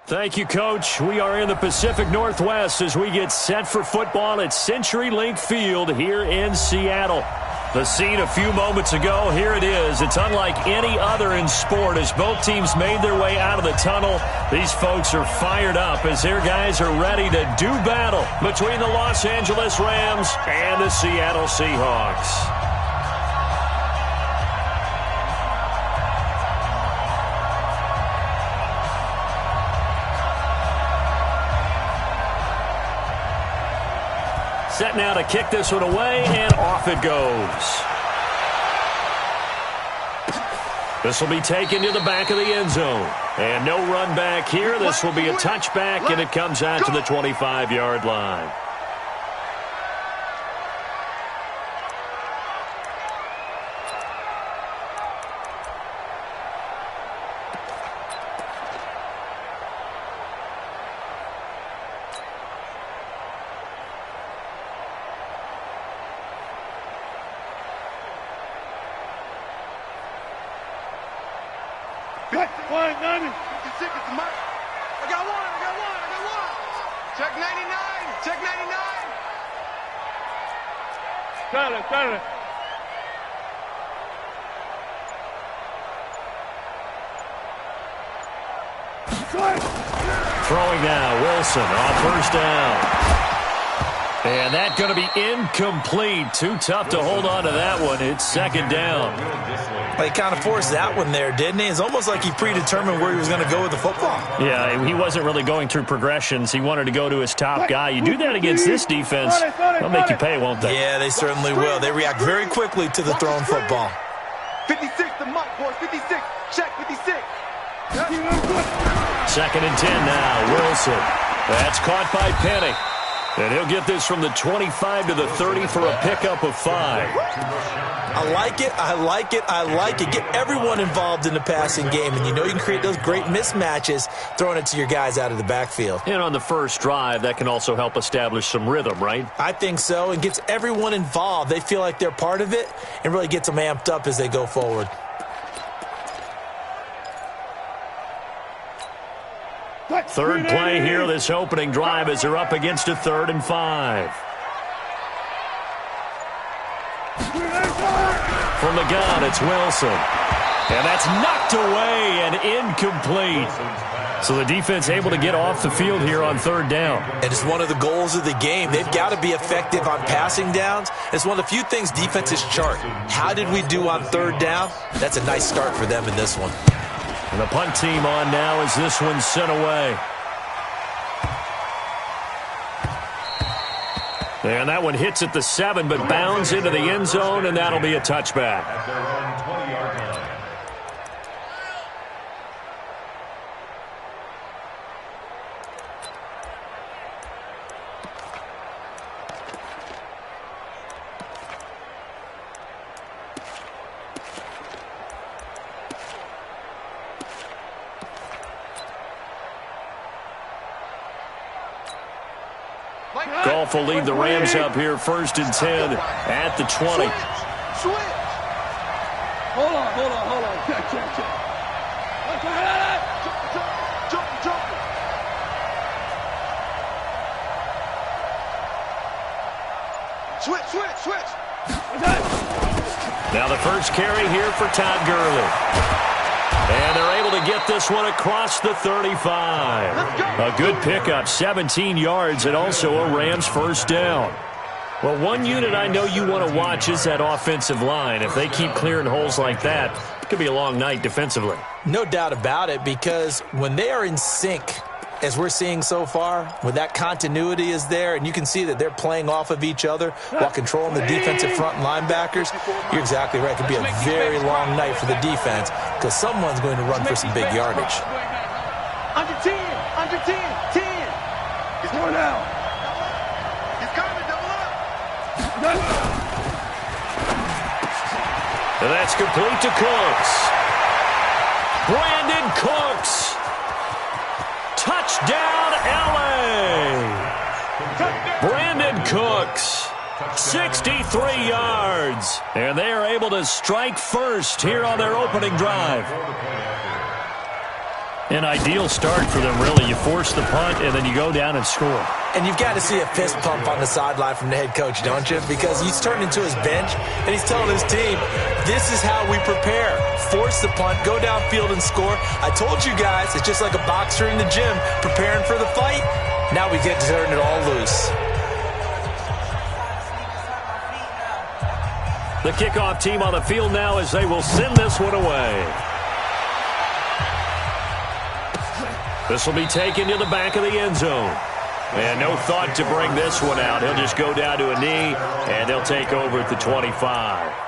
Thank you, Coach. We are in the Pacific Northwest as we get set for football at CenturyLink Field here in Seattle. The scene a few moments ago, here it is. It's unlike any other in sport as both teams made their way out of the tunnel. These folks are fired up as their guys are ready to do battle between the Los Angeles Rams and the Seattle Seahawks. Set now to kick this one away, and off it goes. This will be taken to the back of the end zone. And no run back here. This will be a touchback, and it comes out to the 25-yard line. Throwing now, Wilson on first down. And that's going to be incomplete. Too tough to hold on to that one. It's second down. He kind of forced that one there, didn't he? It's almost like he predetermined where he was going to go with the football. Yeah, he wasn't really going through progressions. He wanted to go to his top guy. You do that against this defense, they'll make you pay, won't they? Yeah, they certainly will. They react very quickly to the thrown football. 56, the mark, boys. 56. Check, 56. Second and 10 now, Wilson. That's caught by Penny. And he'll get this from the 25 to the 30 for a pickup of 5. I like it, I like it, I like it. Get everyone involved in the passing game, and you know you can create those great mismatches throwing it to your guys out of the backfield. And on the first drive, that can also help establish some rhythm, right? I think so, and gets everyone involved. They feel like they're part of it and really gets them amped up as they go forward. Third play here, this opening drive as they're up against a 3rd and 5. From the gun, it's Wilson. And that's knocked away and incomplete. So the defense able to get off the field here on 3rd down. And it's one of the goals of the game. They've got to be effective on passing downs. It's one of the few things defenses chart. How did we do on 3rd down? That's a nice start for them in this one. And the punt team on now as this one's sent away. And that one hits at the 7, but bounds into the end zone, and that'll be a touchback. Goff will lead the Rams up here, 1st and 10 at the 20. Switch. Hold on. Check. Jump. Switch. Now the first carry here for Todd Gurley. And they're able to get this one across the 35. A good pickup, 17 yards, and also a Rams first down. Well, one unit I know you want to watch is that offensive line. If they keep clearing holes like that, it could be a long night defensively. No doubt about it, because when they are in sync, as we're seeing so far, when that continuity is there, and you can see that they're playing off of each other while controlling the defensive front linebackers, you're exactly right. It could be a very long night for the defense because someone's going to run for some big yardage. Under 10. 10. He's going out. He's coming, double up. And that's complete to Cooks. Brandon Cooks. Touchdown, L.A. Brandon Cooks, 63 yards. And they are able to strike first here on their opening drive. An ideal start for them, really. You force the punt, and then you go down and score. And you've got to see a fist pump on the sideline from the head coach, don't you? Because he's turned into his bench, and he's telling his team, this is how we prepare. Force the punt, go downfield and score. I told you guys, it's just like a boxer in the gym preparing for the fight. Now we get to turn it all loose. The kickoff team on the field now as they will send this one away. This will be taken to the back of the end zone. And no thought to bring this one out. He'll just go down to a knee, and they'll take over at the 25.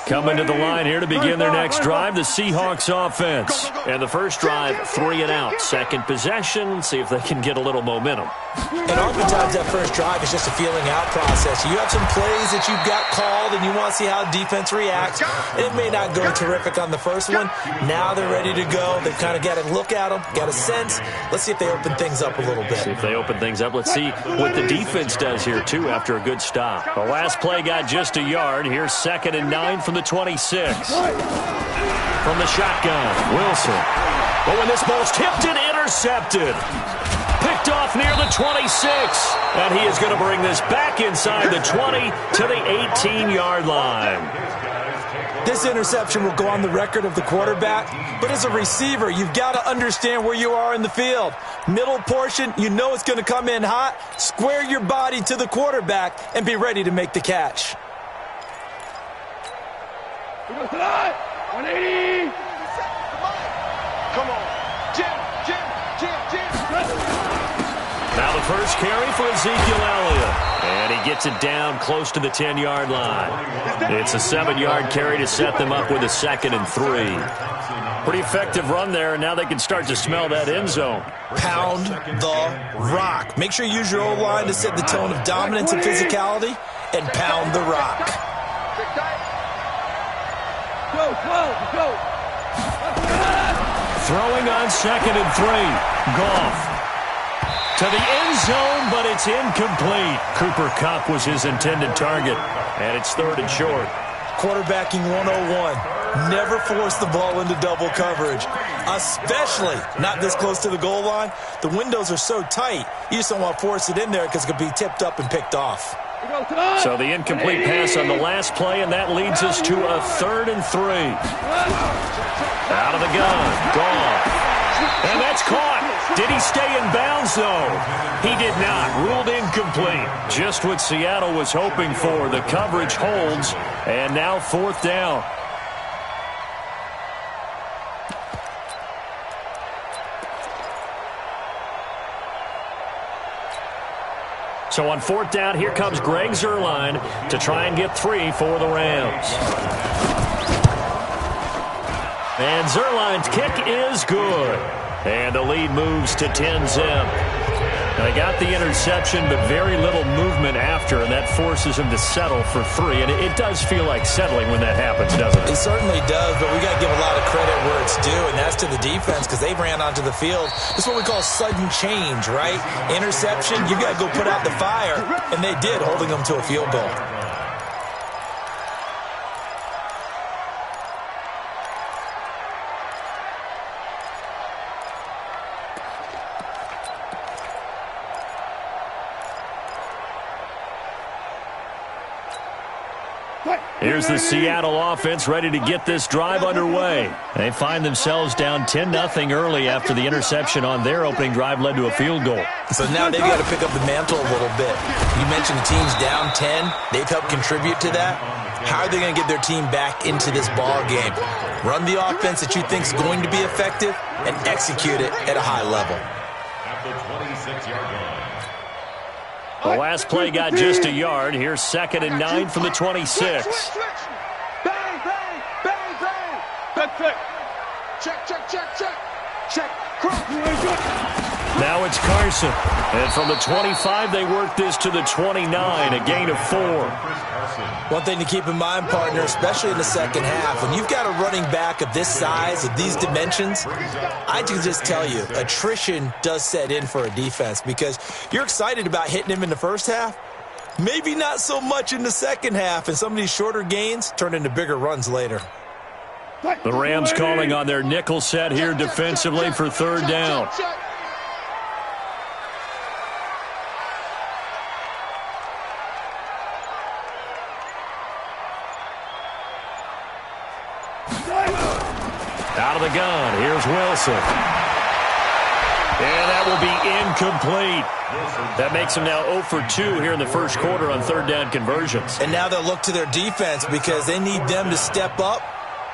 Coming to the line here to begin their next drive, the Seahawks offense. And the first drive, 3 and out. Second possession, see if they can get a little momentum. And oftentimes that first drive is just a feeling out process. You have some plays that you've got called and you want to see how defense reacts. It may not go terrific on the first one. Now they're ready to go. They've kind of got to look at them, got a sense. Let's see if they open things up a little bit. See if they open things up. Let's see what the defense does here, too, after a good stop. The last play got just a yard. Here's 2nd and 9 from the 26. From the shotgun, Wilson. But when this ball's tipped and intercepted. Picked off near the 26. And he is going to bring this back inside the 20 to the 18-yard line. This interception will go on the record of the quarterback, but as a receiver, you've got to understand where you are in the field. Middle portion, you know it's going to come in hot. Square your body to the quarterback and be ready to make the catch. 180. Come on. Jim. Now the first carry for Ezekiel Elliott. And he gets it down close to the 10-yard line. It's a 7-yard carry to set them up with a 2nd and 3. Pretty effective run there, and now they can start to smell that end zone. Pound the rock. Make sure you use your O-line to set the tone of dominance and physicality, and pound the rock. Go. Throwing on 2nd and 3. Goff. To the end zone, but it's incomplete. Cooper Kupp was his intended target, and it's 3rd and short. Quarterbacking 101. Never force the ball into double coverage, especially not this close to the goal line. The windows are so tight, you just don't want to force it in there because it could be tipped up and picked off. So the incomplete pass on the last play, and that leads us to a 3rd and 3. Out of the gun, Goff. And that's caught. Did he stay in bounds, though? He did not. Ruled incomplete. Just what Seattle was hoping for. The coverage holds, and now 4th down. So on 4th down, here comes Greg Zuerlein to try and get 3 for the Rams. And Zuerlein's kick is good. And the lead moves to 10-zip. They got the interception, but very little movement after, and that forces him to settle for 3. And it does feel like settling when that happens, doesn't it? It certainly does, but we got to give a lot of credit where it's due, and that's to the defense because they ran onto the field. This is what we call sudden change, right? Interception, you got to go put out the fire, and they did, holding them to a field goal. Here's the Seattle offense ready to get this drive underway. They find themselves down 10-0 early after the interception on their opening drive led to a field goal. So now they've got to pick up the mantle a little bit. You mentioned the team's down 10. They've helped contribute to that. How are they going to get their team back into this ball game? Run the offense that you think is going to be effective and execute it at a high level. At the 26-yard line. The last play got just a yard. Here's 2nd and 9 from the 26. Bang. Good. Check. Now it's Carson. And from the 25, they work this to the 29, a gain of 4. One thing to keep in mind, partner, especially in the second half, when you've got a running back of this size, of these dimensions, I can just tell you, attrition does set in for a defense because you're excited about hitting him in the first half. Maybe not so much in the second half, and some of these shorter gains turn into bigger runs later. The Rams calling on their nickel set here defensively for third down. Out of the gun, here's Wilson. And that will be incomplete. That makes them now 0 for 2 here in the first quarter on third down conversions. And now they'll look to their defense because they need them to step up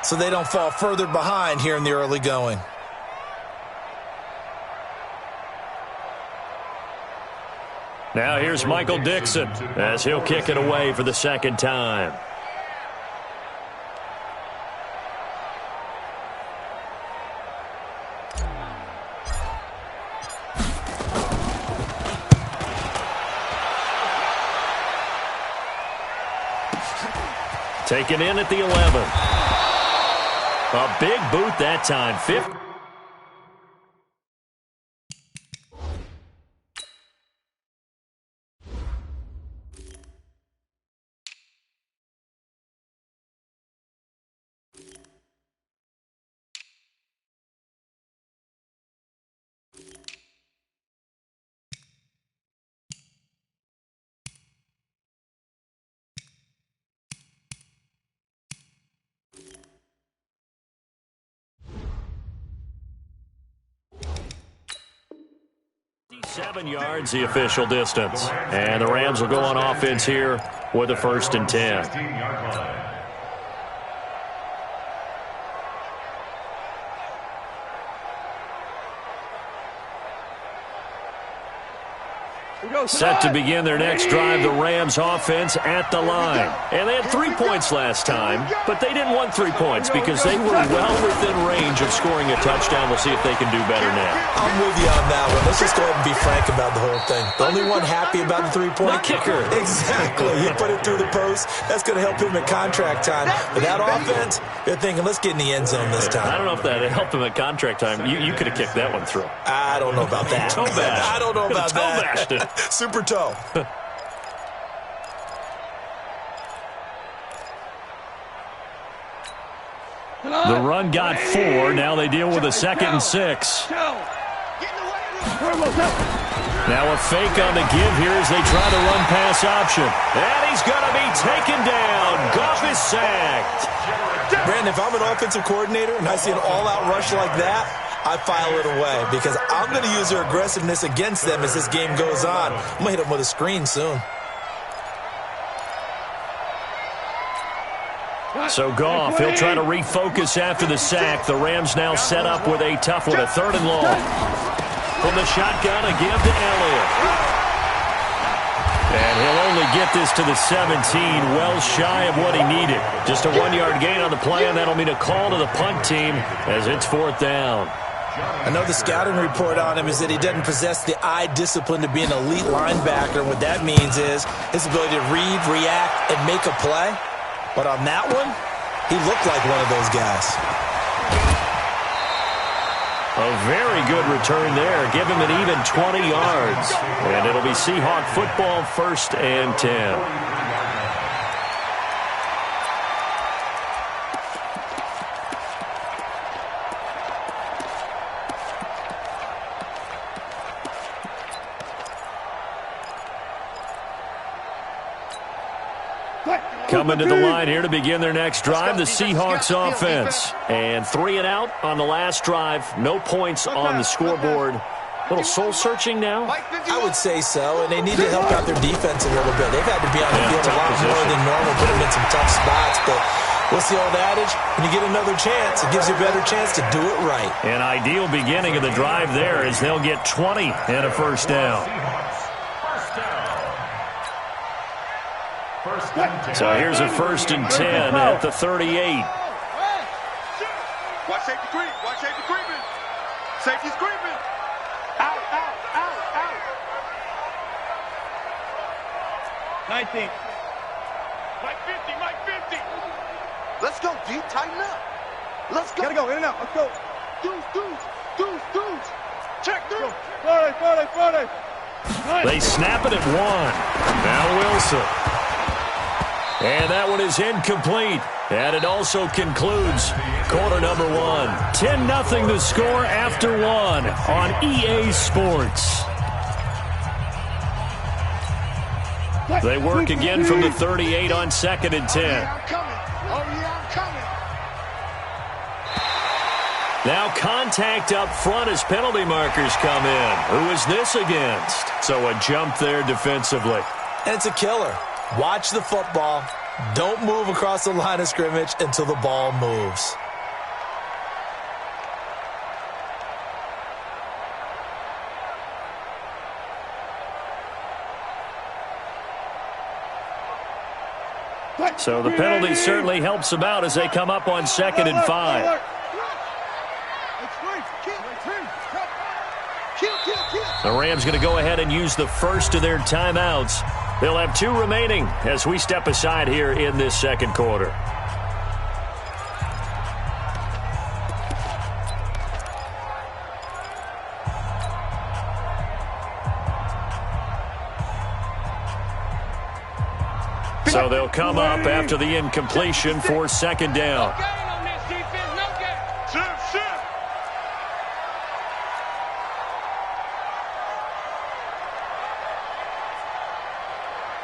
so they don't fall further behind here in the early going. Now here's Michael Dixon as he'll kick it away for the second time. Taken in at the 11. A big boot that time. 50. Seven yards, the official distance. And the Rams will go on offense here with a 1st and 10. Set to begin their next drive, the Rams offense at the line. And they had 3 points last time, but they didn't want 3 points because they were well within range of scoring a touchdown. We'll see if they can do better now. I'm with you on that one. Let's just go ahead and be frank about the whole thing. The only one happy about the 3-point kicker. Exactly. He put it through the post. That's going to help him at contract time. But that offense, they're thinking, let's get in the end zone this time. I don't know if that helped him at contract time. You could have kicked that one through. I don't know about that. Toe bash. I don't know about toe that. Bashed it. Super toe. The run got 4. Now they deal with a 2nd and 6. Now a fake on the give here as they try the run pass option. And he's going to be taken down. Goff is sacked. Brandon, if I'm an offensive coordinator and I see an all-out rush like that, I file it away because I'm going to use their aggressiveness against them as this game goes on. I'm going to hit them with a screen soon. So Goff, he'll try to refocus after the sack. The Rams now set up with a tough one, a 3rd and long. From the shotgun, a give to Elliott. And he'll only get this to the 17, well shy of what he needed. Just a 1-yard gain on the play, and that'll mean a call to the punt team as it's 4th down. I know the scouting report on him is that he doesn't possess the eye discipline to be an elite linebacker. And what that means is his ability to read, react, and make a play. But on that one, he looked like one of those guys. A very good return there. Give him an even 20 yards. And it'll be Seahawk football, 1st and 10. Coming to the line here to begin their next drive, the Seahawks offense. And 3 and out on the last drive. No points on the scoreboard. A little soul-searching now? I would say so, and they need to help out their defense a little bit. They've had to be on the field a lot more than normal, put them in some tough spots. But what's the old adage? When you get another chance, it gives you a better chance to do it right. An ideal beginning of the drive there as they'll get 20 and a 1st down. So here's a 1st and 10 at the 38. Watch safety creep. Watch safety creeping. Safety's creeping. Out, out. 19. Mike 50, Mike 50. Let's go, D. Tighten up. Let's go. Gotta go, in and out. Let's go. Dudes. Check through. Friday. They snap it at one. Now Wilson. And that one is incomplete. And it also concludes quarter number one. 10-0 the score after one on EA Sports. They work again from the 38 on 2nd and 10. Now contact up front as penalty markers come in. Who is this against? So a jump there defensively. And it's a killer. Watch the football. Don't move across the line of scrimmage until the ball moves. So the penalty certainly helps them out as they come up on 2nd and 5. The Rams going to go ahead and use the first of their timeouts. They'll have 2 remaining as we step aside here in this second quarter. So they'll come up after the incompletion for 2nd down.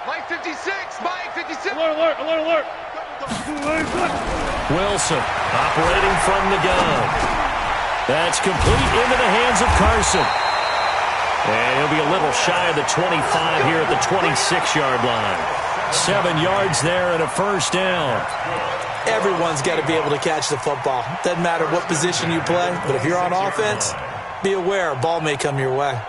Mike 56. Alert. Wilson operating from the gun. That's complete into the hands of Carson. And he'll be a little shy of the 25 here at the 26-yard line. 7 yards there and a first down. Everyone's got to be able to catch the football. Doesn't matter what position you play, but if you're on offense, be aware a ball may come your way.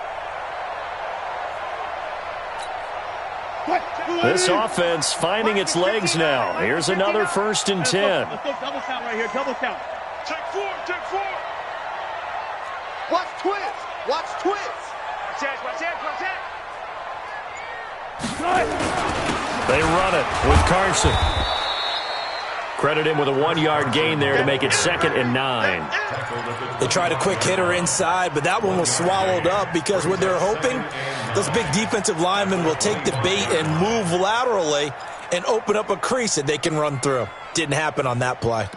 This offense finding its legs now. Here's another 1st and 10. Let's go double count right here. Double count. Check four. Watch twins. Watch it. They run it with Carson. Credit him with a 1-yard gain there to make it 2nd and 9. They tried a quick hitter inside, but that one was swallowed up because what they're hoping, those big defensive linemen will take the bait and move laterally and open up a crease that they can run through. Didn't happen on that play.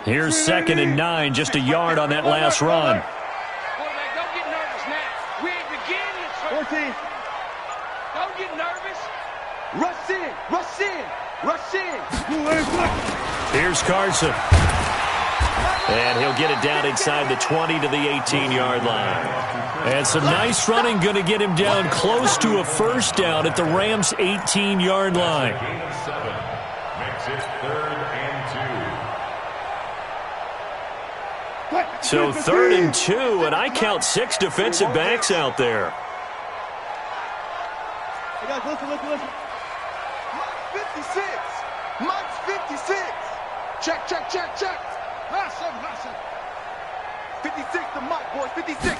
Here's 2nd and 9, just a yard on that last run. Quarterback, don't get nervous now. We ain't beginning this. 14. Don't get nervous. Rush in. Here's Carson. And he'll get it down inside the 20 to the 18-yard line. And some nice running going to get him down close to a first down at the Rams' 18-yard line. Gain of 7. Makes it 3rd and 2. So 3rd and 2, and I count 6 defensive backs out there. Hey guys, listen. Mike's 56. Check. Listen. 56 to Mike, boys. 56. To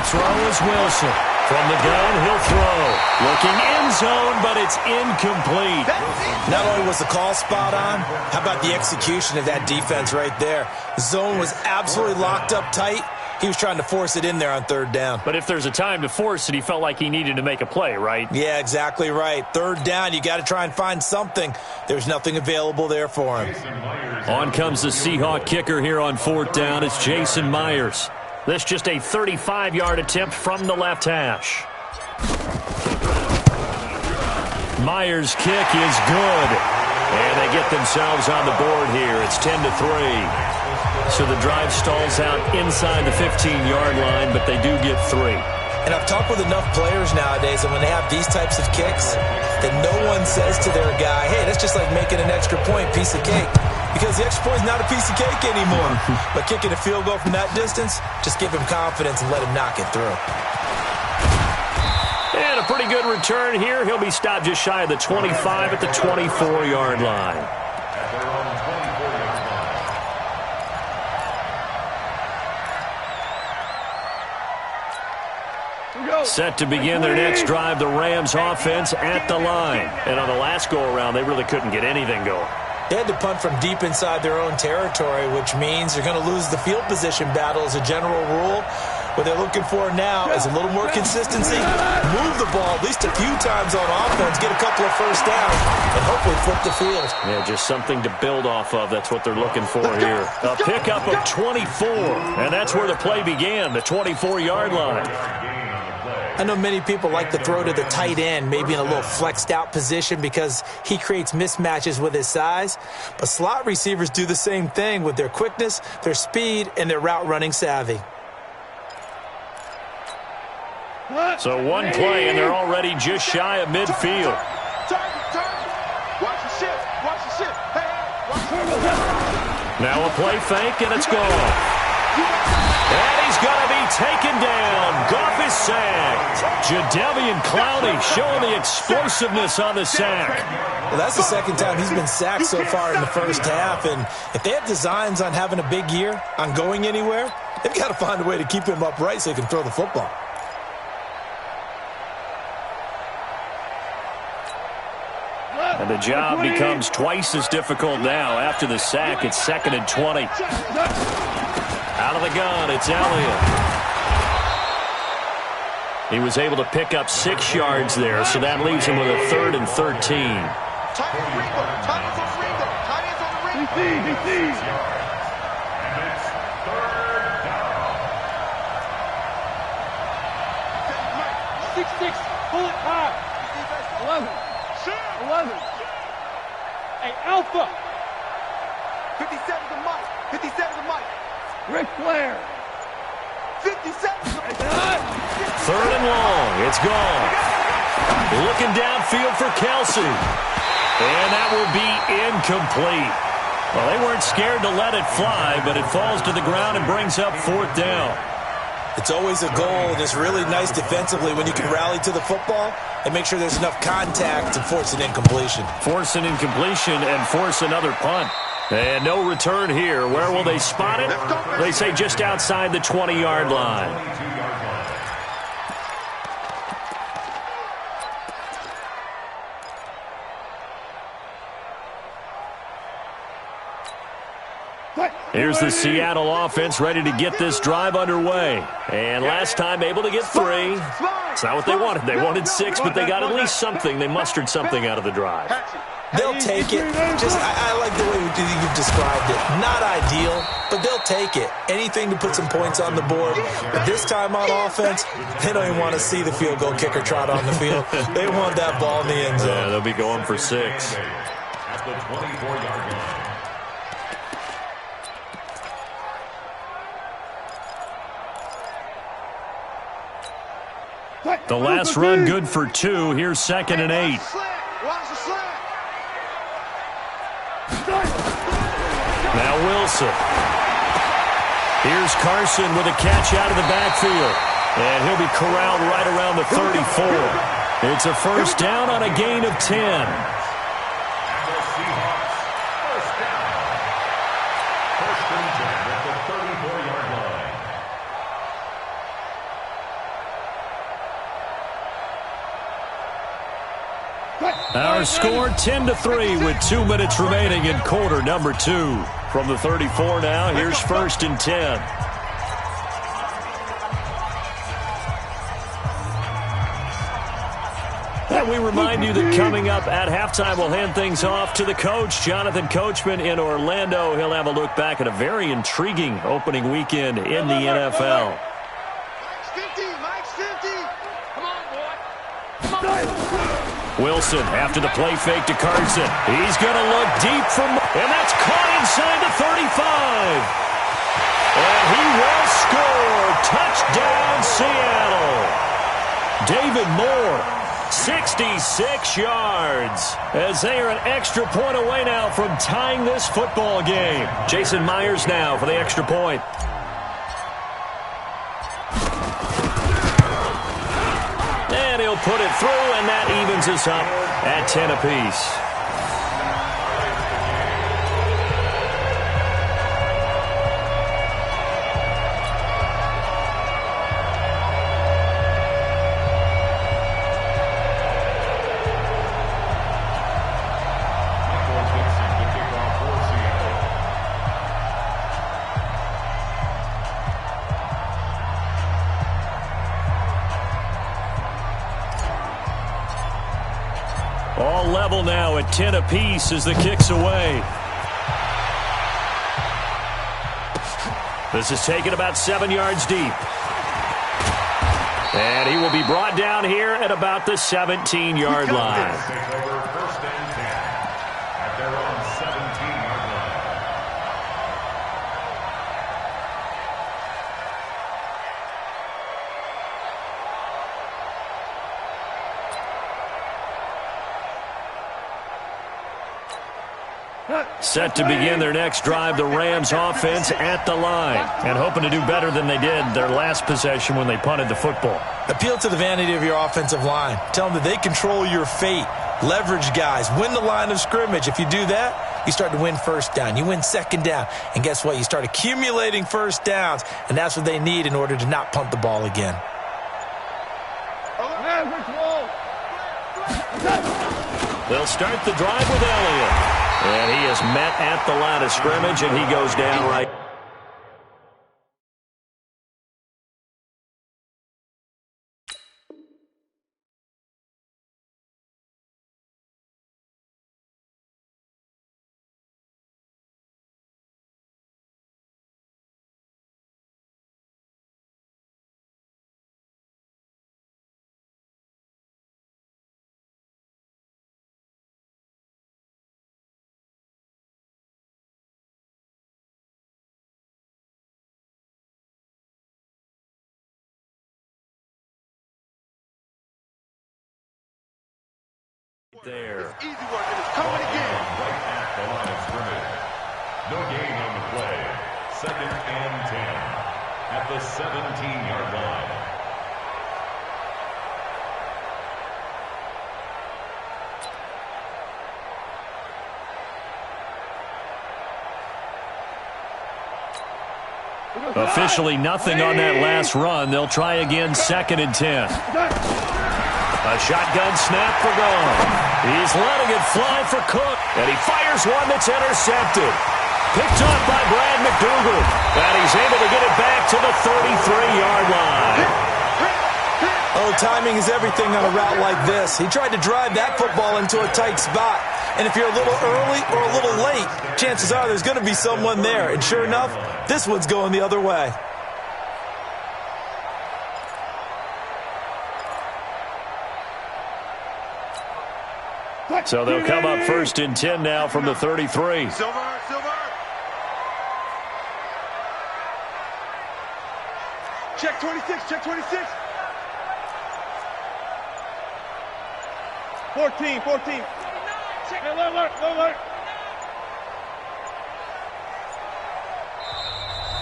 throw is Wilson. From the gun, he'll throw. Looking end zone, but it's incomplete. Not only was the call spot on, how about the execution of that defense right there? The zone was absolutely locked up tight. He was trying to force it in there on 3rd down. But if there's a time to force it, he felt like he needed to make a play, right? Yeah, exactly right. 3rd down, you got to try and find something. There's nothing available there for him. On comes the Seahawk kicker here on 4th down. It's Jason Myers. This just a 35-yard attempt from the left hash. Myers' kick is good. And they get themselves on the board here. It's 10-3. So the drive stalls out inside the 15-yard line, but they do get 3. And I've talked with enough players nowadays, and when they have these types of kicks, that no one says to their guy, hey, that's just like making an extra point, piece of cake. Because the extra point is not a piece of cake anymore. But kicking a field goal from that distance, just give him confidence and let him knock it through. And a pretty good return here. He'll be stopped just shy of the 25 at the 24-yard line. Set to begin their next drive, the Rams offense at the line. And on the last go-around, they really couldn't get anything going. They had to punt from deep inside their own territory, which means you're going to lose the field position battle as a general rule. What they're looking for now is a little more consistency, move the ball at least a few times on offense, get a couple of first downs, and hopefully flip the field. Yeah, just something to build off of. That's what they're looking for here. A pickup of 24, and that's where the play began, the 24-yard line. I know many people like to throw to the tight end, maybe in a little flexed out position because he creates mismatches with his size. But slot receivers do the same thing with their quickness, their speed, and their route running savvy. So one play, and they're already just shy of midfield. Watch the shift. Watch the shift. Now a play fake, and it's gone. And he's going to be taken down. Goff is sacked. Jadeveon Clowney showing the explosiveness on the sack. Well, that's the second time he's been sacked so far in the first half. And if they have designs on having a big year, on going anywhere, they've got to find a way to keep him upright so he can throw the football. And the job becomes twice as difficult now. After the sack, it's 2nd and 20. Out of the gun, it's Elliott. He was able to pick up 6 yards there, so that leaves him with a 3rd and 13. Pull it high. 11. Hey, Alpha. 57 to Mike. 57 to Mike. Ric Flair. 57 to Mike. 3rd and long. It's gone. Looking downfield for Kelsey. And that will be incomplete. Well, they weren't scared to let it fly, but it falls to the ground and brings up 4th down. It's always a goal, and it's really nice defensively when you can rally to the football and make sure there's enough contact to force an incompletion. Force an incompletion and force another punt. And no return here. Where will they spot it? They say just outside the 20-yard line. Here's the Seattle offense ready to get this drive underway. And last time able to get 3. It's not what they wanted. They wanted 6, but they got at least something. They mustered something out of the drive. They'll take it. I like the way you've described it. Not ideal, but they'll take it. Anything to put some points on the board. But this time on offense, they don't even want to see the field goal kicker trot on the field. They want that ball in the end zone. Yeah, they'll be going for 6. At the 24-yard line. The last run good for 2. Here's 2nd and 8. Now Wilson. Here's Carson with a catch out of the backfield. And he'll be corralled right around the 34. It's a first down on a gain of 10. Our score 10-3 with 2 minutes remaining in quarter number 2. From the 34 now, here's 1st and 10. And we remind you that coming up at halftime, we'll hand things off to the coach, Jonathan Coachman in Orlando. He'll have a look back at a very intriguing opening weekend in the NFL. Wilson after the play fake to Carson. He's going to look deep from, and that's caught inside the 35. And he will score. Touchdown, Seattle. David Moore, 66 yards. As they are an extra point away now from tying this football game. Jason Myers now for the extra point. And he'll put it through, and that evens us up at 10 apiece. level now at 10 apiece as the kick's away. This is taken about 7 yards deep. And he will be brought down here at about the 17-yard line. Takes over first and 10 at their own 17-yard line. Set to begin their next drive, the Rams offense at the line, and hoping to do better than they did their last possession when they punted the football. Appeal to the vanity of your offensive line. Tell them that they control your fate. Leverage guys. Win the line of scrimmage. If you do that, you start to win first down. You win second down. And guess what? You start accumulating first downs, and that's what they need in order to not punt the ball again. They'll start the drive with Elliott. And he is met at the line of scrimmage, and he goes down right. There. It's easy work, and it's coming again. Right at the line of scrimmage. No gain on the play. Second and 10 at the 17-yard line. Officially nothing on that last run. They'll try again, second and 10. A shotgun snap for Gone. He's letting it fly for Cook. And he fires one that's intercepted. Picked up by Brad McDougal. And he's able to get it back to the 33-yard line. Oh, timing is everything on a route like this. He tried to drive that football into a tight spot. And if you're a little early or a little late, chances are there's going to be someone there. And sure enough, this one's going the other way. So they'll come up first and 10 now from the 33. Silver. Check 26, check 26. 14. Hey, alert.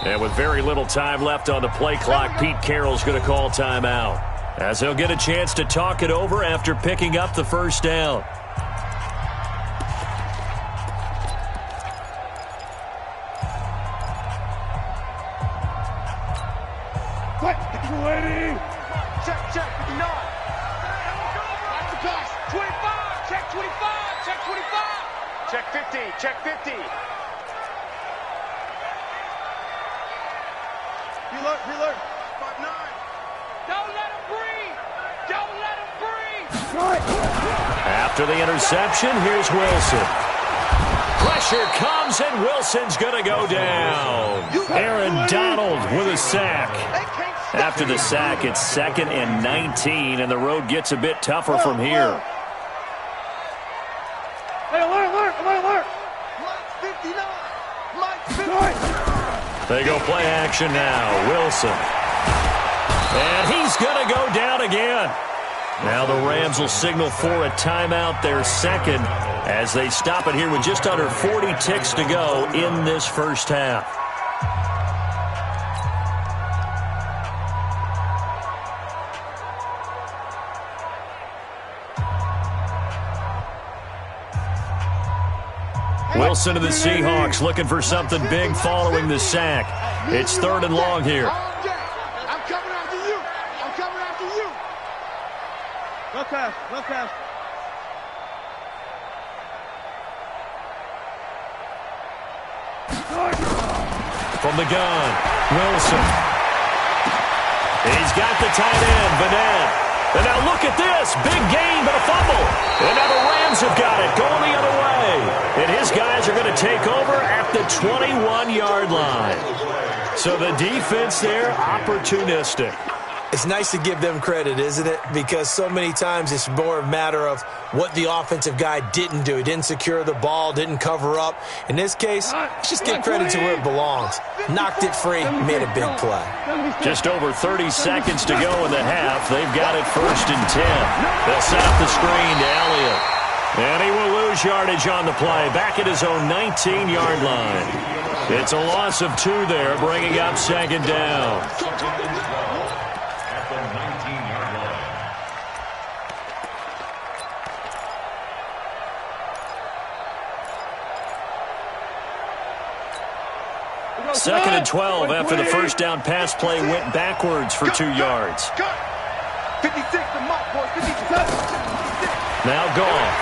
And with very little time left on the play clock, Pete Carroll's going to call timeout, as he'll get a chance to talk it over after picking up the first down. Check 59. Watch the pass. 25. Check 25. Check 25. Check 50. Check 50. Reload. 5-9. Don't let him breathe. After the interception, here's Wilson. Pressure comes, and Wilson's going to go down. Aaron Donald with a sack. After the sack, it's 2nd and 19, and the road gets a bit tougher from here. Hey, alert. Mike 59. They go play action now. Wilson. And he's going to go down again. Now the Rams will signal for a timeout, their second, as they stop it here with just under 40 ticks to go in this first half. Wilson of the Seahawks looking for something big following the sack. It's 3rd and long here. I'm coming after you. Left pass. From the gun, Wilson. He's got the tight end, Vanette. And now look at this. Big gain, but a fumble. And now the Rams have got it, going the other way. And his guys are going to take over at the 21-yard line. So the defense there, opportunistic. It's nice to give them credit, isn't it? Because so many times it's more a matter of what the offensive guy didn't do. He didn't secure the ball, didn't cover up. In this case, let's just give credit to where it belongs. Knocked it free, made a big play. Just over 30 seconds to go in the half. They've got it 1st and 10. They'll set up the screen to Elliott. And he will lose yardage on the play, back at his own 19-yard line. It's a loss of 2 there, bringing up 2nd down. Second and 12 after the first down pass play went backwards for 2 yards. 56, the mark, boys. 56. Now gone.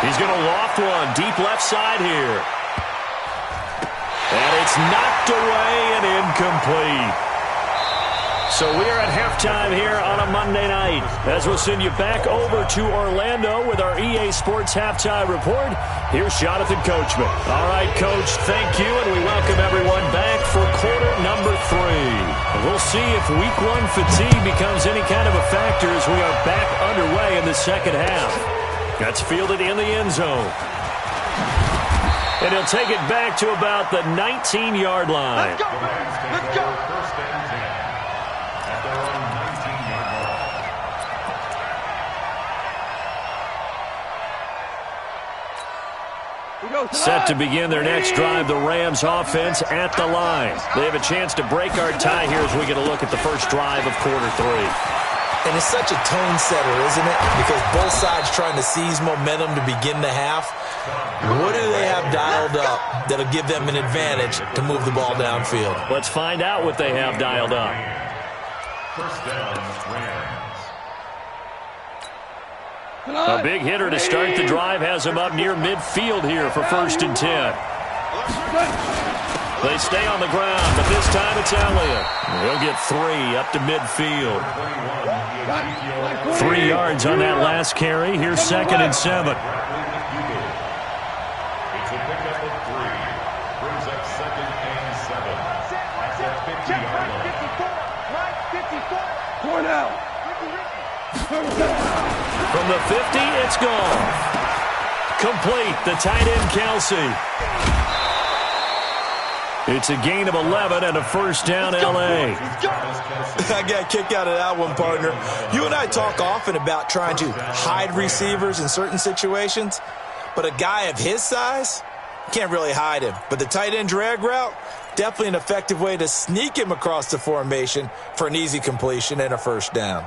He's going to loft one deep left side here. And it's knocked away and incomplete. So we are at halftime here on a Monday night, as we'll send you back over to Orlando with our EA Sports Halftime Report. Here's Jonathan Coachman. All right, Coach, thank you, and we welcome everyone back for quarter number 3. We'll see if week 1 fatigue becomes any kind of a factor as we are back underway in the second half. That's fielded in the end zone. And he'll take it back to about the 19-yard line. Let's go, man. Let's go. Set to begin their next drive, the Rams offense at the line. They have a chance to break our tie here as we get a look at the first drive of quarter 3. And it's such a tone setter, isn't it? Because both sides trying to seize momentum to begin the half. What do they have dialed up that'll give them an advantage to move the ball downfield? Let's find out what they have dialed up. First down, Rams. A big hitter to start the drive has him up near midfield here for 1st and 10. They stay on the ground, but this time it's Elliott. He'll get 3 up to midfield. 3 yards on that last carry. Here's 2nd and 7. It's a pickup of 3. Brings up 2nd and 7. At the 50-yard line. 54. Going out. From the 50, it's gone. Complete, the tight end, Kelsey. It's a gain of 11 and a 1st down, L.A. I got a kick out of that one, partner. You and I talk often about trying to hide receivers in certain situations, but a guy of his size can't really hide him. But the tight end drag route, definitely an effective way to sneak him across the formation for an easy completion and a 1st down.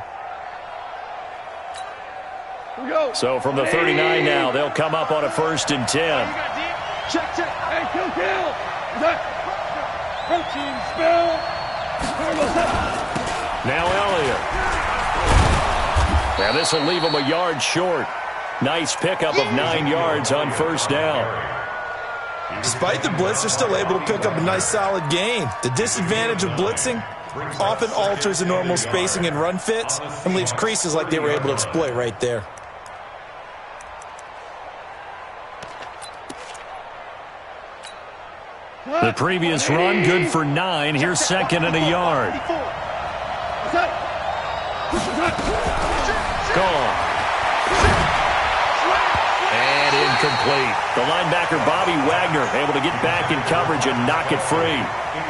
So from the 39 now, they'll come up on a 1st and 10. Check. Hey, kill. Protein spill. Now Elliott. Now this will leave him a yard short. Nice pickup of 9 yards on 1st down. Despite the blitz, they're still able to pick up a nice solid gain. The disadvantage of blitzing often alters the normal spacing and run fits and leaves creases like they were able to exploit right there. The previous run, good for 9. Here's 2nd and a yard. Gone. And incomplete. The linebacker, Bobby Wagner, able to get back in coverage and knock it free.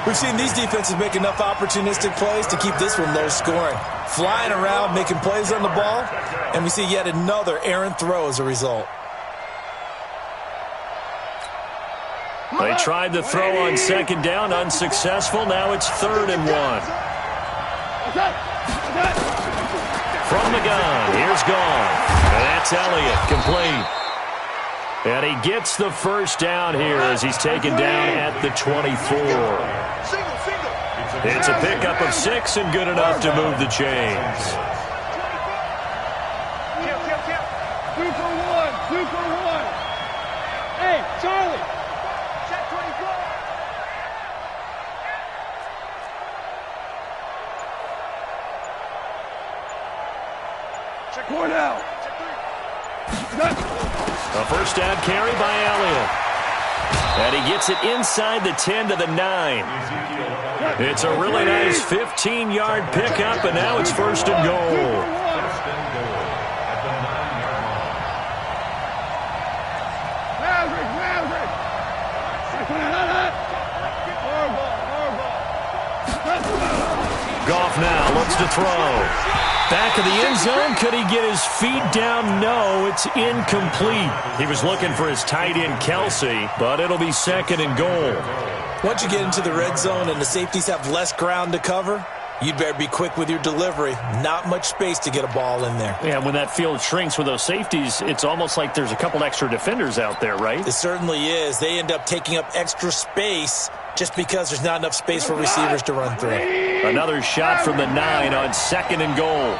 We've seen these defenses make enough opportunistic plays to keep this one low scoring. Flying around, making plays on the ball, and we see yet another errant throw as a result. They tried the throw on 2nd down, unsuccessful. Now it's 3rd and 1. From the gun, here's gone. And that's Elliott, complete. And he gets the 1st down here as he's taken down at the 24. It's a pickup of 6 and good enough to move the chains. 2 for 1. Hey, Charlie. Point out. A first down carry by Elliott. And he gets it inside the 10 to the 9. It's a really nice 15-yard pickup, and now it's first and goal. First and goal at the 9-yard line. Maverick. Goff now looks to throw. Back of the end zone. Could he get his feet down? No, it's incomplete. He was looking for his tight end, Kelsey, but it'll be second and goal. Once you get into the red zone and the safeties have less ground to cover, you'd better be quick with your delivery. Not much space to get a ball in there. Yeah, when that field shrinks with those safeties, it's almost like there's a couple extra defenders out there, right? It certainly is. They end up taking up extra space just because there's not enough space for receivers to run through. Another shot from the 9 on second and goal.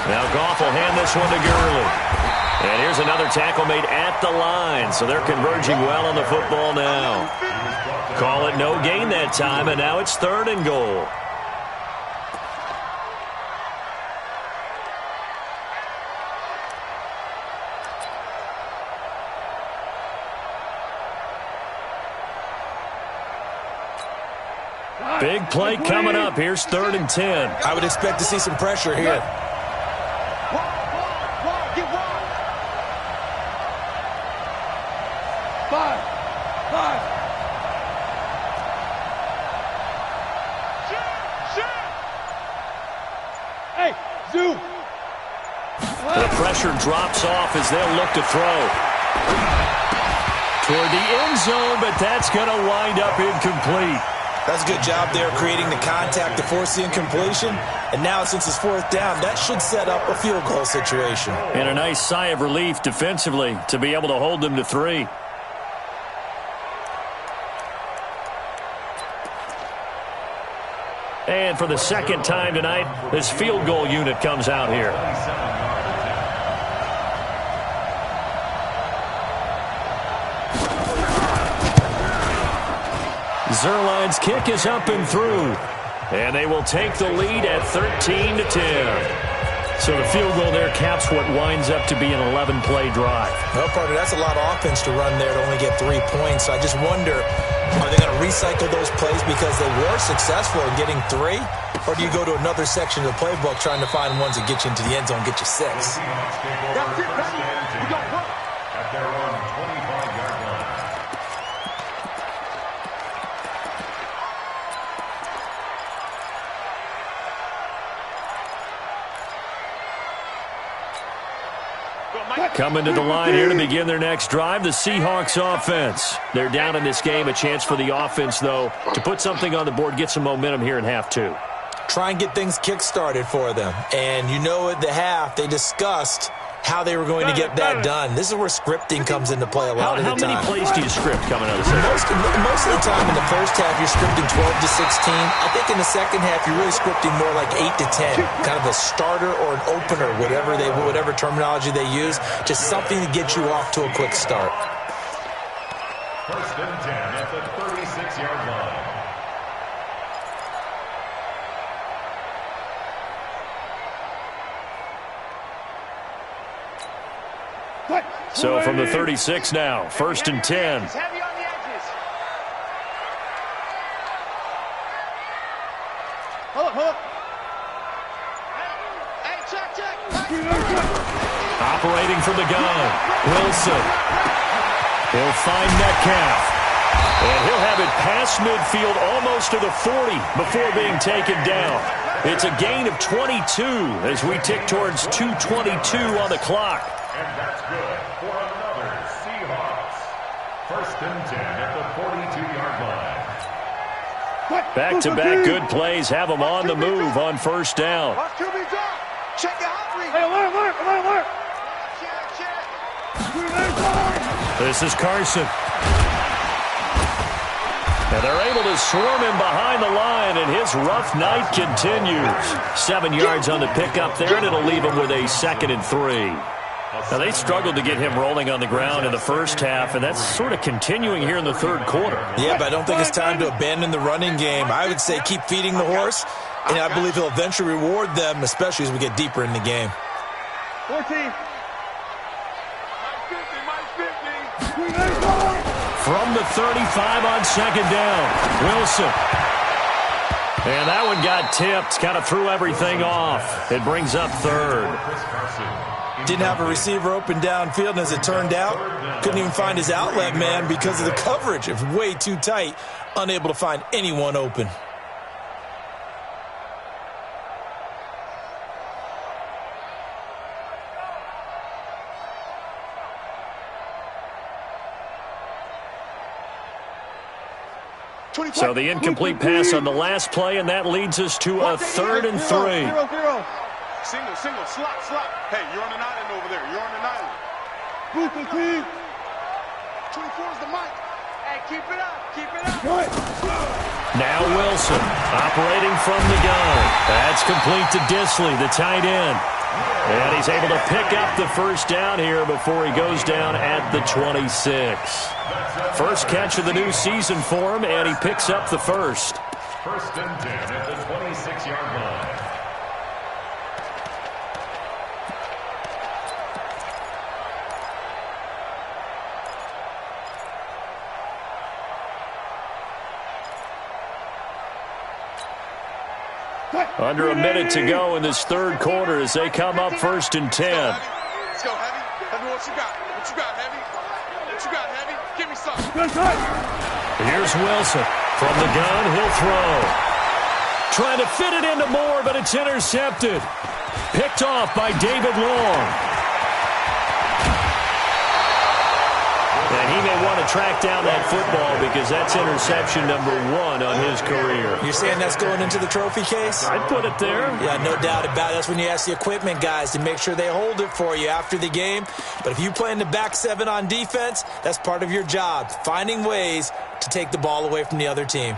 Now Goff will hand this one to Gurley. And here's another tackle made at the line, so they're converging well on the football now. Call it no gain that time, and now it's third and goal. Big play coming up. Here's third and 10. I would expect to see some pressure here. Five. Hey, zoom. The pressure drops off as they'll look to throw. Toward the end zone, but that's going to wind up incomplete. That's a good job there creating the contact to force the incompletion. And now since it's fourth down, that should set up a field goal situation. And a nice sigh of relief defensively to be able to hold them to 3. And for the second time tonight, this field goal unit comes out here. Zerline's kick is up and through. And they will take the lead at 13-10. So the field goal there caps what winds up to be an 11-play drive. Well, partner, that's a lot of offense to run there to only get 3 points. So I just wonder, are they going to recycle those plays because they were successful in getting 3? Or do you go to another section of the playbook trying to find ones that get you into the end zone and get you 6? That's it, buddy. We got work. At their own 25-yard line. Coming to the line here to begin their next drive, the Seahawks offense. They're down in this game. A chance for the offense, though, to put something on the board, get some momentum here in half 2. Try and get things kick-started for them. And you know at the half, they discussed how they were going to get that done. This is where scripting comes into play a lot of the time. How many plays do you script coming out of the second? Most of the time in the first half, you're scripting 12 to 16. I think in the second half, you're really scripting more like 8 to 10. Kind of a starter or an opener, whatever terminology they use. Just something to get you off to a quick start. First and 10 at the 36-yard line. So from the 36 now, first and 10. He's heavy on the edges. Hold up. Hey, check. Operating from the gun, Wilson. He'll find Metcalf. And he'll have it past midfield almost to the 40 before being taken down. It's a gain of 22 as we tick towards 2:22 on the clock. And that's good for another Seahawks. First and 10 at the 42-yard line. Back-to-back good plays have them on the move on first down. Watch QB drop. Check the hot read. Hey, alert. Check. This is Carson. And they're able to swarm him behind the line, and his rough night continues. 7 yards on the pickup there, and it'll leave him with a second and 3. Now, they struggled to get him rolling on the ground in the first half, and that's sort of continuing here in the third quarter. Yeah, but I don't think it's time to abandon the running game. I would say keep feeding the horse And I believe he'll eventually reward them, especially as we get deeper in the game. 14. From the 35 on second down, Wilson. And that one got tipped, kind of threw everything off. It brings up third. Didn't have a receiver open downfield, and as it turned out, couldn't even find his outlet man because of the coverage. It was way too tight, unable to find anyone open. So the incomplete pass on the last play, and that leads us to a 3rd and 3. Single, slot. Hey, you're on an island over there. You're on an island. 24 is the mic. Hey, keep it up. Now Wilson operating from the gun. That's complete to Disley, the tight end. And he's able to pick up the first down here before he goes down at the 26. First catch of the new season for him, and he picks up the first. 1st and 10 at the 26-yard line. Under a minute to go in this third quarter as they come up 1st and 10. Let's go, Heavy. Tell me what you got. Heavy? What you got, Heavy? Give me something. Here's Wilson. From the gun, he'll throw. Trying to fit it into Moore, but it's intercepted. Picked off by David Long. And he may want to track down that football because that's interception number 1 on his career. You're saying that's going into the trophy case? I'd put it there. Yeah, no doubt about it. That's when you ask the equipment guys to make sure they hold it for you after the game. But if you play in the back 7 on defense, that's part of your job, finding ways to take the ball away from the other team.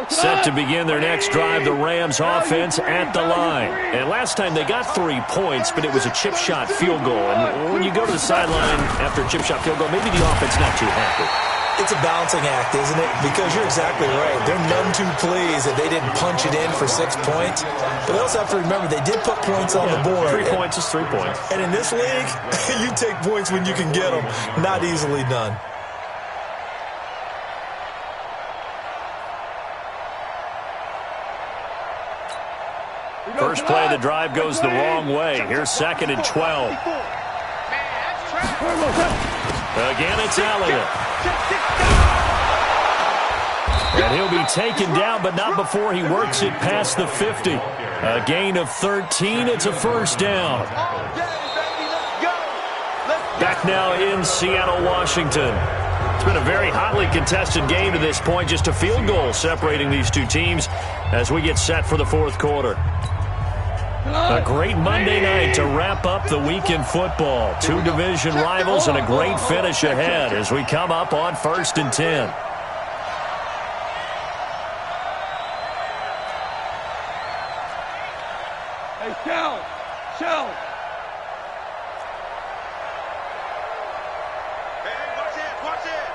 Set to begin their next drive, the Rams offense at the line. And last time they got 3 points, but it was a chip shot field goal. And when you go to the sideline after a chip shot field goal, maybe the offense not too happy. It's a balancing act, isn't it? Because you're exactly right. They're none too pleased that they didn't punch it in for 6 points. But they also have to remember they did put points on the board. 3 points is 3 points. And in this league, you take points when you can get them. Not easily done. First play of the drive goes the wrong way. Here's 2nd and 12. Again, it's Elliott. And he'll be taken down, but not before he works it past the 50. A gain of 13. It's a first down. Back now in Seattle, Washington. It's been a very hotly contested game to this point. Just a field goal separating these two teams as we get set for the 4th quarter. A great Monday night to wrap up the week in football. 2 division rivals and a great finish ahead as we come up on 1st and 10. Hey, Shell. Hey, watch it.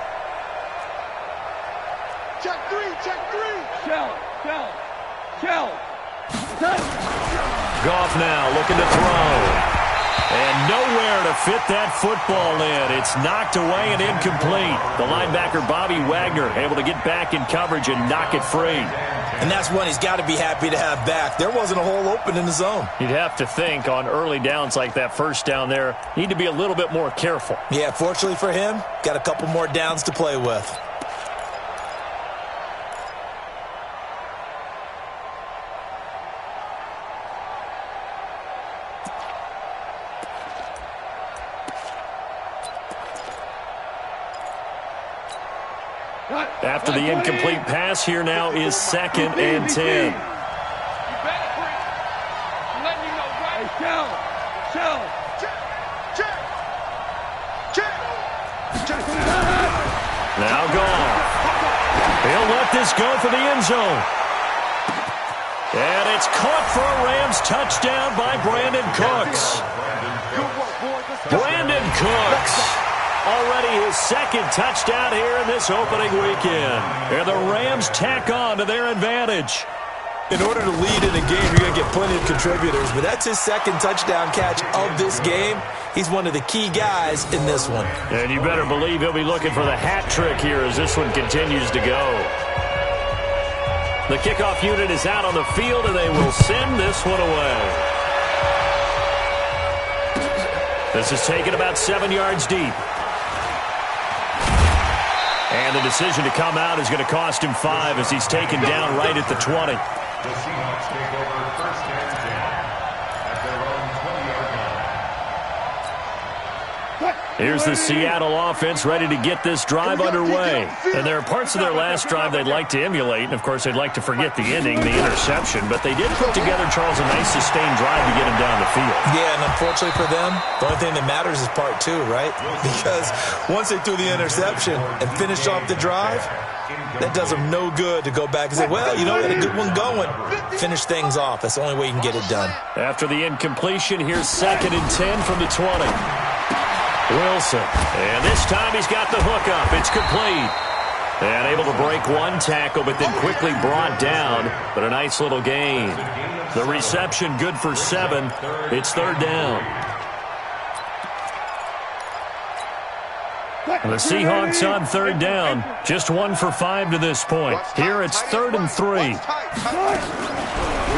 Check 3. Shell. Goff now looking to throw. And nowhere to fit that football in. It's knocked away and incomplete. The linebacker, Bobby Wagner, able to get back in coverage and knock it free. And that's one he's got to be happy to have back. There wasn't a hole open in the zone. You'd have to think on early downs like that first down there, need to be a little bit more careful. Yeah, fortunately for him, got a couple more downs to play with. After the incomplete pass, here now is 2nd and 10. Now Goff. He'll let this go for the end zone. And it's caught for a Rams touchdown by Brandon Cooks. Brandon Cooks, already his second touchdown here in this opening weekend. And the Rams tack on to their advantage. In order to lead in a game, you're going to get plenty of contributors, but that's his second touchdown catch of this game. He's one of the key guys in this one. And you better believe he'll be looking for the hat trick here as this one continues to go. The kickoff unit is out on the field, and they will send this one away. This is taken about 7 yards deep. And the decision to come out is going to cost him 5 as he's taken down right at the 20. The Seahawks take over first and 10 at their own 20-yard line. Here's the Seattle offense ready to get this drive underway. And there are parts of their last drive they'd like to emulate. And, of course, they'd like to forget the ending, the interception. But they did put together, Charles, a nice sustained drive to get him down the field. Yeah, and unfortunately for them, the only thing that matters is part 2, right? Because once they threw the interception and finished off the drive, that does them no good to go back and say, well, you know, we had a good one going. Finish things off. That's the only way you can get it done. After the incompletion, here's 2nd and 10 from the 20. Wilson. And this time he's got the hook up. It's complete. And able to break one tackle, but then quickly brought down. But a nice little gain. The reception good for 7. It's 3rd down. The Seahawks on 3rd down. Just 1 for 5 to this point. Here it's 3rd and 3.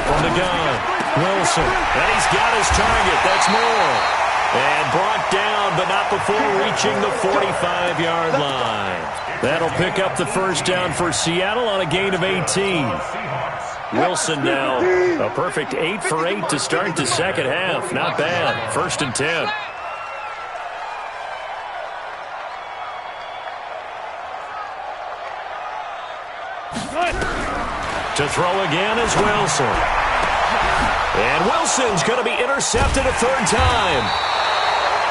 From the gun, Wilson. And he's got his target. That's Moore. And brought down, but not before reaching the 45-yard line. That'll pick up the first down for Seattle on a gain of 18. Wilson now a perfect 8 for 8 to start the second half. Not bad. 1st and 10. To throw again is Wilson. And Wilson's going to be intercepted a 3rd time.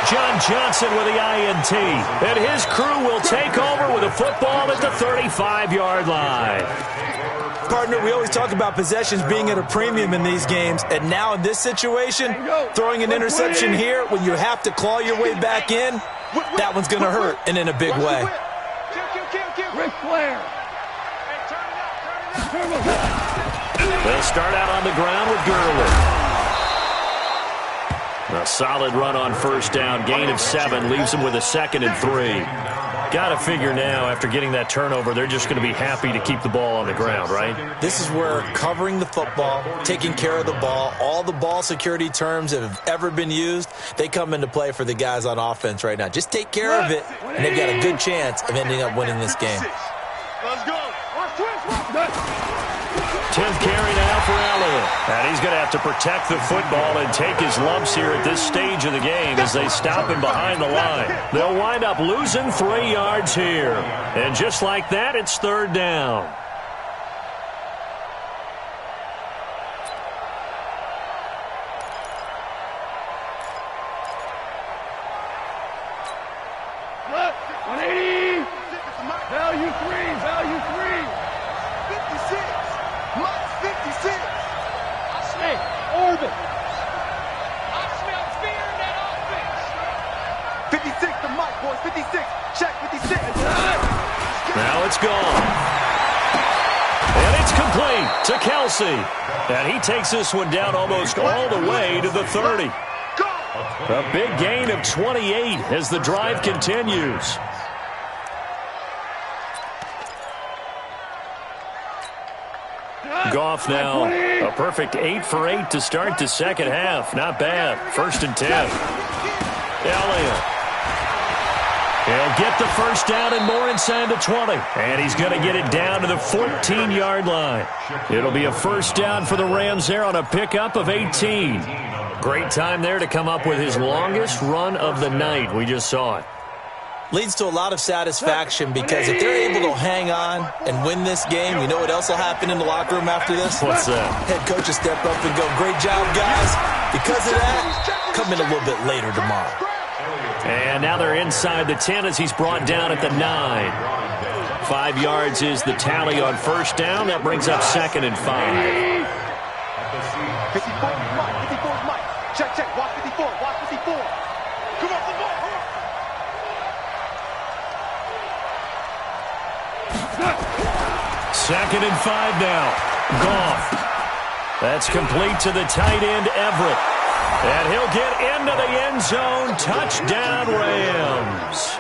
John Johnson with the INT. And his crew will take over with a football at the 35-yard line. Partner, we always talk about possessions being at a premium in these games. And now in this situation, throwing an interception here when you have to claw your way back in, that one's going to hurt, and in a big way. Ric Flair. They'll start out on the ground with Gurley. A solid run on 1st down. Gain of 7 leaves them with a 2nd and 3. Got to figure now, after getting that turnover, they're just going to be happy to keep the ball on the ground, right? This is where covering the football, taking care of the ball, all the ball security terms that have ever been used, they come into play for the guys on offense right now. Just take care of it, and they've got a good chance of ending up winning this game. Let's go. 10th carry now for Elliott. And he's going to have to protect the football and take his lumps here at this stage of the game as they stop him behind the line. They'll wind up losing 3 yards here. And just like that, it's 3rd down. Value three. 56. Mike 56. Hey, orbit. I smell fear in that offense. 56 to Mike, boys. 56. Check 56. Now it's gone. And it's complete to Kelsey. And he takes this one down almost all the way to the 30. A big gain of 28 as the drive continues. Goff now a perfect 8 for 8 to start the second half. Not bad. 1st and 10. Elliott. He'll get the first down and more inside the 20. And he's going to get it down to the 14-yard line. It'll be a first down for the Rams there on a pickup of 18. Great time there to come up with his longest run of the night. We just saw it. Leads to a lot of satisfaction because if they're able to hang on and win this game, you know what else will happen in the locker room after this? What's that? Head coach will step up and go, great job, guys. Because of that, come in a little bit later tomorrow. And now they're inside the 10 as he's brought down at the 9. 5 yards is the tally on first down. That brings up 2nd and 5. 54 is Mike. 54 is Mike. Check. Watch 54. 2nd and 5 now. Goff. That's complete to the tight end, Everett. And he'll get into the end zone. Touchdown, Rams.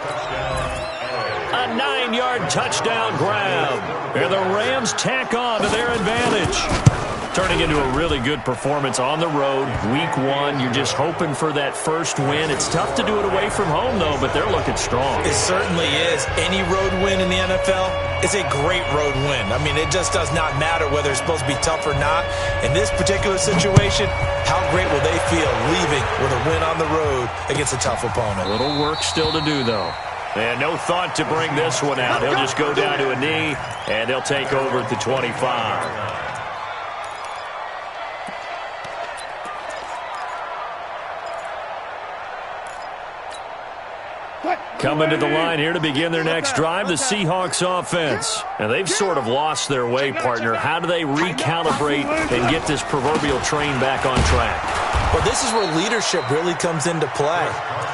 A 9-yard touchdown grab. And the Rams tack on to their advantage. Turning into a really good performance on the road. Week 1, you're just hoping for that first win. It's tough to do it away from home, though, but they're looking strong. It certainly is. Any road win in the NFL is a great road win. I mean, it just does not matter whether it's supposed to be tough or not. In this particular situation, how great will they feel leaving with a win on the road against a tough opponent? A little work still to do, though. And no thought to bring this one out. He'll just go down to a knee, and they'll take over at the 25. Coming to the line here to begin their next drive, the Seahawks offense. And they've sort of lost their way, partner. How do they recalibrate and get this proverbial train back on track? Well, this is where leadership really comes into play.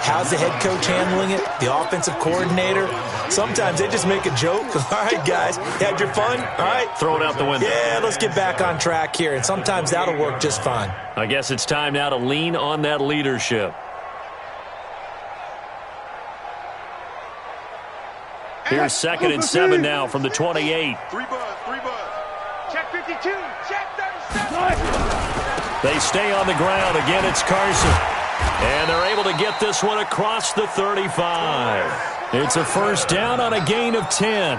How's the head coach handling it? The offensive coordinator? Sometimes they just make a joke. All right, guys, you had your fun? All right. Throw it out the window. Yeah, let's get back on track here. And sometimes that'll work just fine. I guess it's time now to lean on that leadership. Here's 2nd and 7 now from the 28. 3 buzz. Check 52. Check 37. They stay on the ground. Again, it's Carson. And they're able to get this one across the 35. It's a first down on a gain of 10.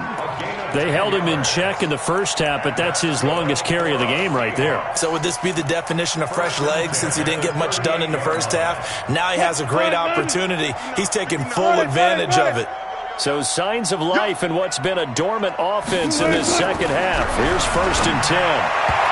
They held him in check in the first half, but that's his longest carry of the game right there. So would this be the definition of fresh legs since he didn't get much done in the first half? Now he has a great opportunity. He's taking full advantage of it. So signs of life in what's been a dormant offense in this second half. Here's 1st and 10.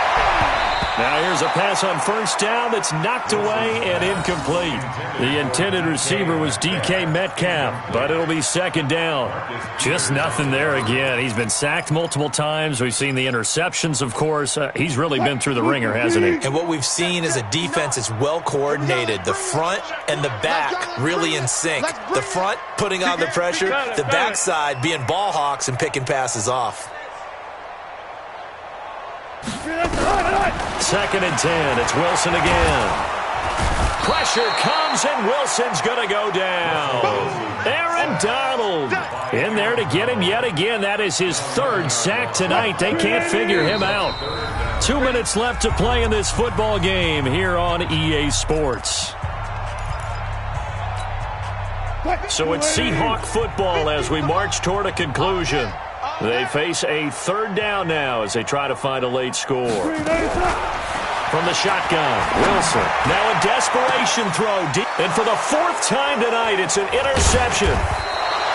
Now here's a pass on first down that's knocked away and incomplete. The intended receiver was DK Metcalf, but it'll be 2nd down. Just nothing there again. He's been sacked multiple times. We've seen the interceptions, of course. He's really been through the ringer, hasn't he? And what we've seen is a defense that's well coordinated. The front and the back really in sync. The front putting on the pressure, the backside being ball hawks and picking passes off. 2nd and 10. It's Wilson again. Pressure comes, and Wilson's going to go down. Aaron Donald in there to get him yet again. That is his 3rd sack tonight. They can't figure him out. 2 minutes left to play in this football game here on EA Sports. So it's Seahawk football as we march toward a conclusion. They face a 3rd down now as they try to find a late score. From the shotgun, Wilson. Now a desperation throw. And for the 4th time tonight, it's an interception.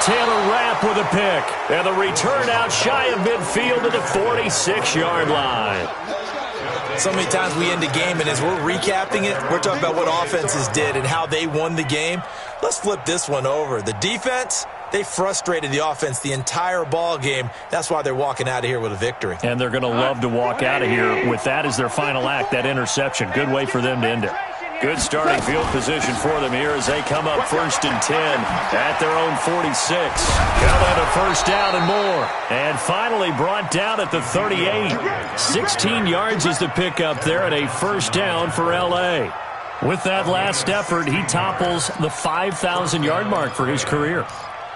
Taylor Rapp with a pick. And the return out shy of midfield to the 46-yard line. So many times we end a game, and as we're recapping it, we're talking about what offenses did and how they won the game. Let's flip this one over. The defense, they frustrated the offense the entire ball game. That's why they're walking out of here with a victory. And they're going to love to walk out of here with that as their final act, that interception. Good way for them to end it. Good starting field position for them here as they come up 1st and 10 at their own 46. Got a first down and more. And finally brought down at the 38. 16 yards is the pickup there at a 1st down for L.A. With that last effort, he topples the 5,000-yard mark for his career.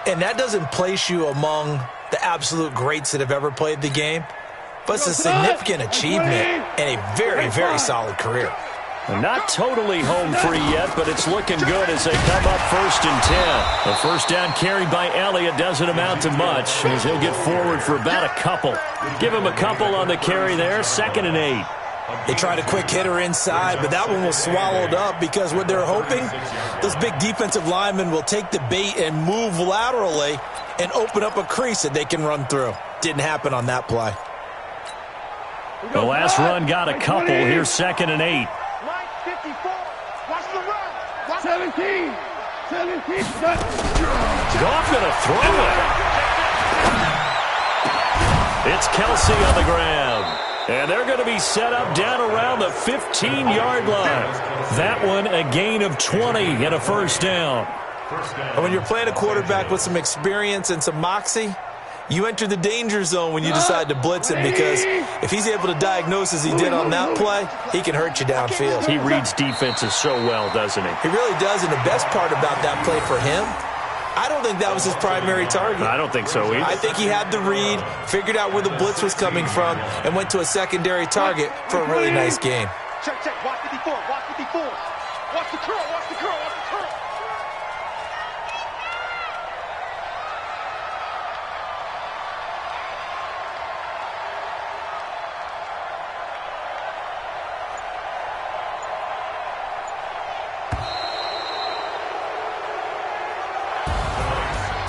And that doesn't place you among the absolute greats that have ever played the game, but it's a significant achievement and a very, very solid career. Not totally home free yet, but it's looking good as they come up 1st and 10. The first down carry by Elliott doesn't amount to much as he'll get forward for about a couple. Give him a couple on the carry there, 2nd and 8. They tried a quick hitter inside, but that one was swallowed up because what they're hoping, those big defensive linemen will take the bait and move laterally and open up a crease that they can run through. Didn't happen on that play. The last run got a couple. Here's 2nd and 8. 54. Watch the run. 17. Goff going to throw it. It's Kelsey on the ground. And they're going to be set up down around the 15-yard line. That one a gain of 20 and a first down. And when you're playing a quarterback with some experience and some moxie, you enter the danger zone when you decide to blitz him, because if he's able to diagnose as he did on that play, he can hurt you downfield. He reads defenses so well, doesn't he? He really does, and the best part about that play for him, I don't think that was his primary target. I don't think so either. I think he had the read, figured out where the blitz was coming from, and went to a secondary target for a really nice gain. Check, check. Watch 54. Watch 54. Watch the curl. Watch the curl. Watch the curl.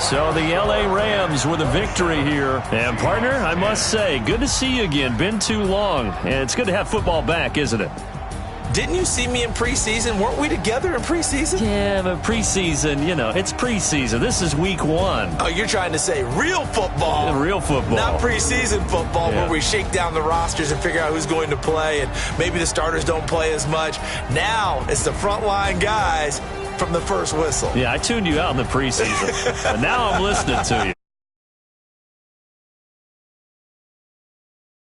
So the L.A. Rams with a victory here. And, partner, I must say, good to see you again. Been too long. And it's good to have football back, isn't it? Didn't you see me in preseason? Weren't we together in preseason? Yeah, but preseason, it's preseason. This is week 1. Oh, you're trying to say real football. Real football. Not preseason football, where we shake down the rosters and figure out who's going to play, and maybe the starters don't play as much. Now it's the frontline guys from the first whistle. Yeah, I tuned you out in the preseason. But now I'm listening to you.